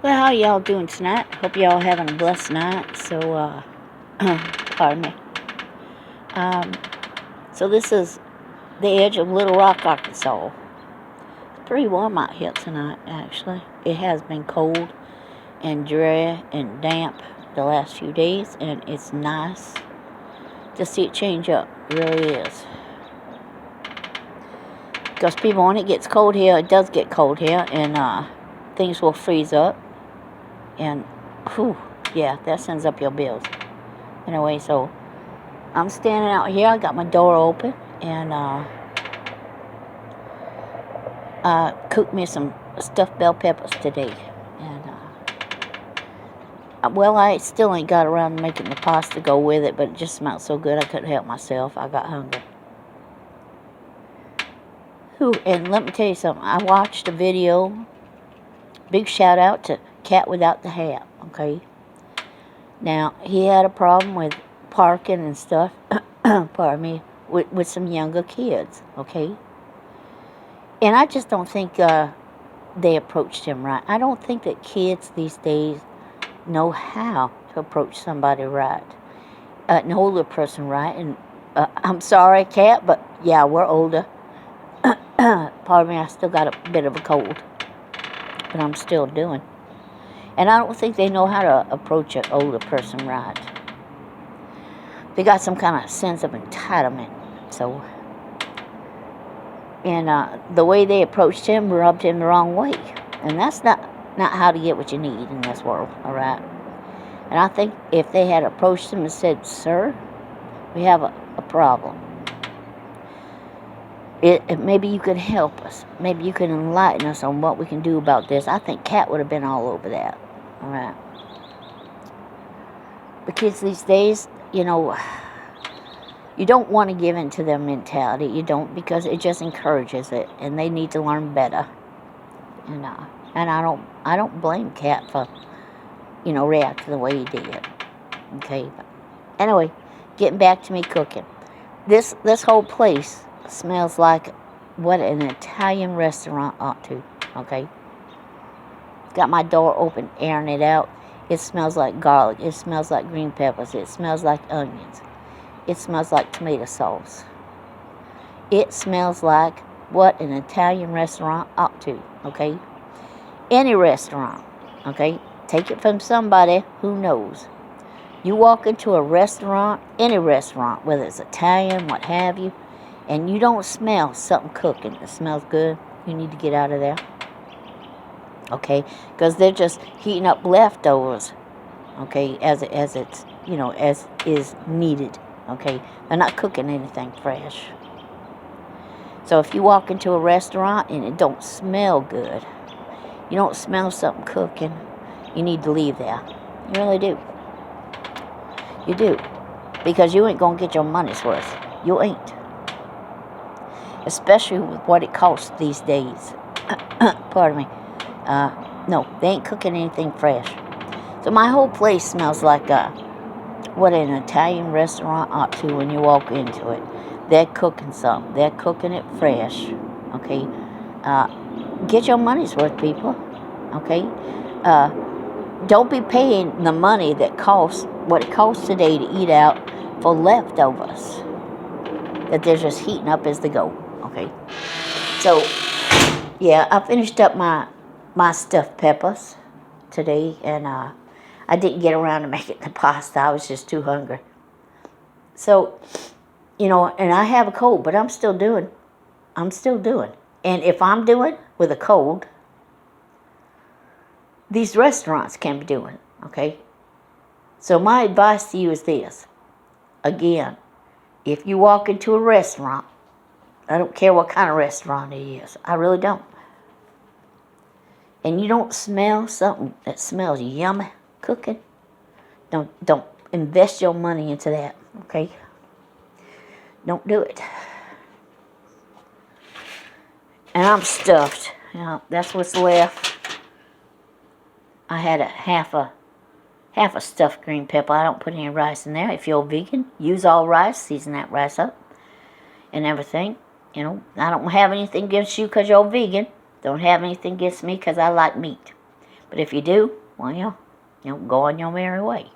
Well, how y'all doing tonight? Hope y'all having a blessed night. So, pardon me. Um, so this is the edge of Little Rock, Arkansas. It's pretty warm out here tonight, actually. It has been cold and dry and damp the last few days, and it's nice to see it change up. It really is. Because people, when it gets cold here, it does get cold here, and things will freeze up. And, whew, yeah, that sends up your bills. Anyway, so I'm standing out here. I got my door open, and cooked me some stuffed bell peppers today. And well, I still ain't got around to making the pasta to go with it, but it just smelled so good I couldn't help myself. I got hungry. And let me tell you something. I watched a video. Big shout out to Cat Without the Hat. Okay. Now he had a problem with parking and stuff. Pardon me. With some younger kids. Okay. And I just don't think they approached him right. I don't think that kids these days know how to approach somebody right, an older person right. And I'm sorry, Cat, but yeah, we're older. Pardon me, I still got a bit of a cold, but I'm still doing. And I don't think they know how to approach an older person right. They got some kind of sense of entitlement. So, and the way they approached him rubbed him the wrong way. And that's not how to get what you need in this world, all right? And I think if they had approached him and said, "Sir, we have a problem. Maybe you could help us. Maybe you can enlighten us on what we can do about this," I think Cat would have been all over that, all right? The kids these days, you don't want to give in to their mentality. You don't, because it just encourages it, and they need to learn better. And I don't blame Cat for, reacting the way he did. Okay, but anyway, getting back to me cooking. This whole place smells like what an Italian restaurant ought to. Okay, got my door open, airing it out. It smells like garlic. It smells like green peppers. It smells like onions. It smells like tomato sauce. It smells like what an Italian restaurant ought to. Okay, any restaurant. Okay, take it from somebody who knows. You walk into a restaurant, any restaurant, whether it's Italian, what have you, and you don't smell something cooking that smells good, you need to get out of there. Okay, because they're just heating up leftovers. Okay, as it's as is needed. Okay, they're not cooking anything fresh. So if you walk into a restaurant and it don't smell good, you don't smell something cooking, you need to leave there. You really do. You do. Because you ain't going to get your money's worth. You ain't. Especially with what it costs these days. Pardon me. No, they ain't cooking anything fresh. So my whole place smells like what an Italian restaurant ought to when you walk into it. They're cooking something. They're cooking it fresh. Okay? Get your money's worth, people. Okay? Don't be paying the money that costs what it costs today to eat out for leftovers that they're just heating up as they go. Okay, so yeah, I finished up my stuffed peppers today, and I didn't get around to making the pasta. I was just too hungry. So, and I have a cold, but I'm still doing. And if I'm doing with a cold, these restaurants can be doing, okay? So my advice to you is this. Again, if you walk into a restaurant, I don't care what kind of restaurant it is. I really don't. And you don't smell something that smells yummy cooking, don't invest your money into that, okay? Don't do it. And I'm stuffed. That's what's left. I had a half a stuffed green pepper. I don't put any rice in there. If you're vegan, use all rice. Season that rice up and everything. I don't have anything against you because you're vegan. Don't have anything against me because I like meat. But if you do, well, go on your merry way.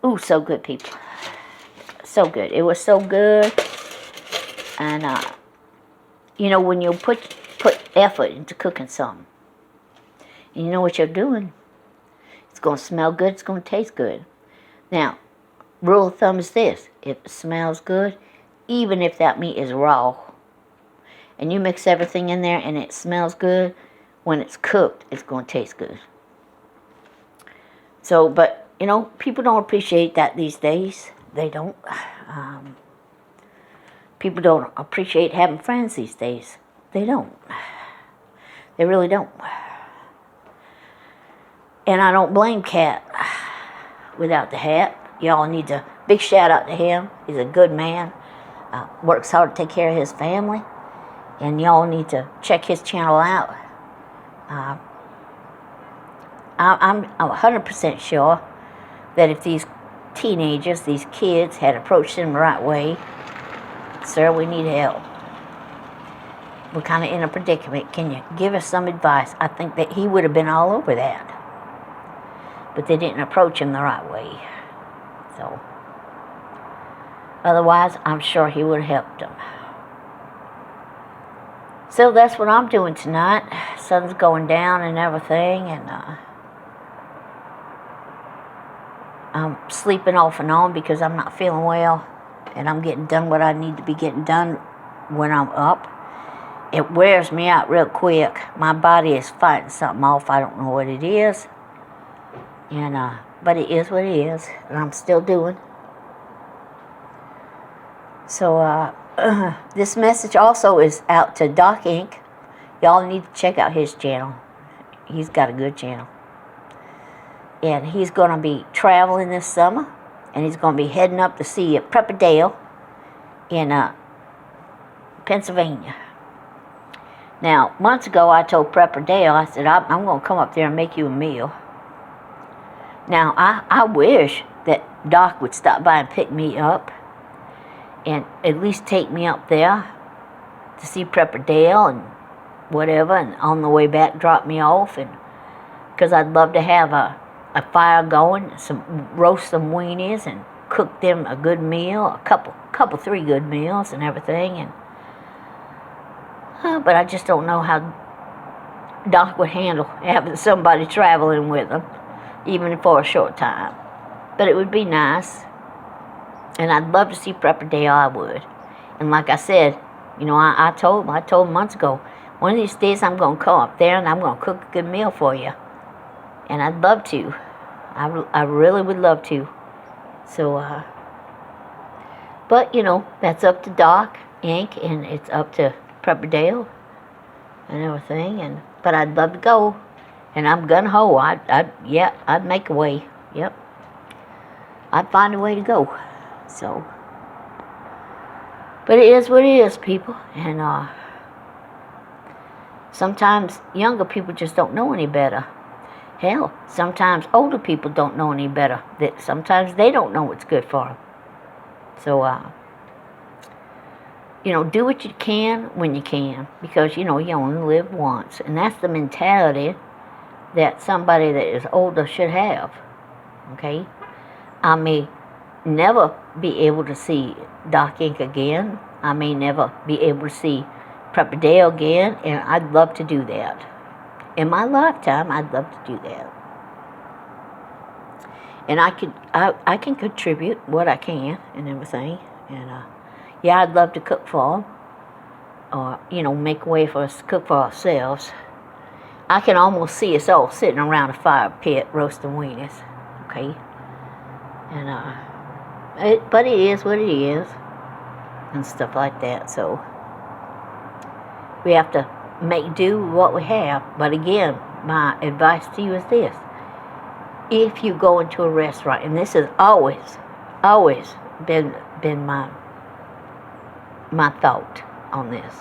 Ooh, so good, people. So good. It was so good. And, when you put effort into cooking something, and you know what you're doing, it's going to smell good, it's going to taste good. Now, rule of thumb is this: if it smells good, even if that meat is raw, and you mix everything in there and it smells good, when it's cooked, it's going to taste good. So, but, people don't appreciate that these days. They don't. People don't appreciate having friends these days. They don't. They really don't. And I don't blame Cat without the hat. Y'all need to, big shout out to him. He's a good man. Works hard to take care of his family. And y'all need to check his channel out. I'm 100% sure that if these teenagers, these kids, had approached him the right way, sir, we need help. We're kind of in a predicament. Can you give us some advice? I think that he would have been all over that. But they didn't approach him the right way. So, otherwise, I'm sure he would have helped them. So that's what I'm doing tonight. Sun's going down and everything, and I'm sleeping off and on because I'm not feeling well, and I'm getting done what I need to be getting done when I'm up. It wears me out real quick. My body is fighting something off. I don't know what it is, and but it is what it is, and I'm still doing. So this message also is out to Doc Inc. Y'all need to check out his channel. He's got a good channel. And he's going to be traveling this summer. And he's going to be heading up to see Pepperdale in Pennsylvania. Now, months ago I told Pepperdale, I said, I'm going to come up there and make you a meal. Now, I wish that Doc would stop by and pick me up. And at least take me up there to see Pepperdale and whatever. And on the way back, drop me off. And because I'd love to have a fire going, roast some weenies and cook them a good meal, a couple 3 good meals and everything. And but I just don't know how Doc would handle having somebody traveling with him, even for a short time. But it would be nice. And I'd love to see Pepperdale, I would. And like I said, I told him months ago, one of these days I'm going to come up there and I'm going to cook a good meal for you. And I'd love to. I really would love to. So, but, that's up to Doc Inc. and it's up to Pepperdale and everything. But I'd love to go. And I'm gung-ho. I'd make a way. Yep. I'd find a way to go. So, but it is what it is, people. And sometimes younger people just don't know any better. Hell, sometimes older people don't know any better. That sometimes they don't know what's good for them. So, do what you can when you can, because you only live once, and that's the mentality that somebody that is older should have. Okay, I may never be able to see Doc Inc. again. I may never be able to see Pepperdale again, and I'd love to do that. In my lifetime, I'd love to do that. And I can contribute what I can and everything. And I'd love to cook for them, or make a way for us to cook for ourselves. I can almost see us all sitting around a fire pit roasting weenies. Okay, and but it is what it is, and stuff like that. So we have to make do with what we have. But again, my advice to you is this: if you go into a restaurant, and this has always been my thought on this.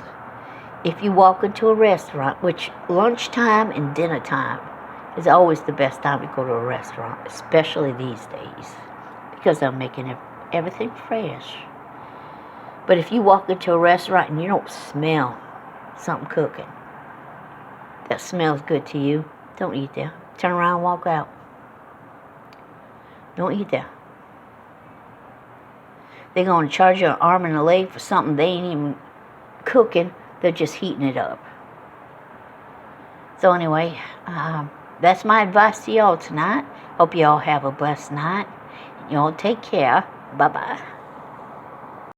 If you walk into a restaurant, which lunchtime and dinner time is always the best time to go to a restaurant, especially these days, because they're making everything fresh. But if you walk into a restaurant and you don't smell something cooking that smells good to you, Don't eat there. Turn around and walk out. Don't eat there. They're going to charge you an arm and a leg for something they ain't even cooking. They're just heating it up. So anyway, that's my advice to y'all tonight. Hope y'all have a blessed night. Y'all take care. Bye-bye.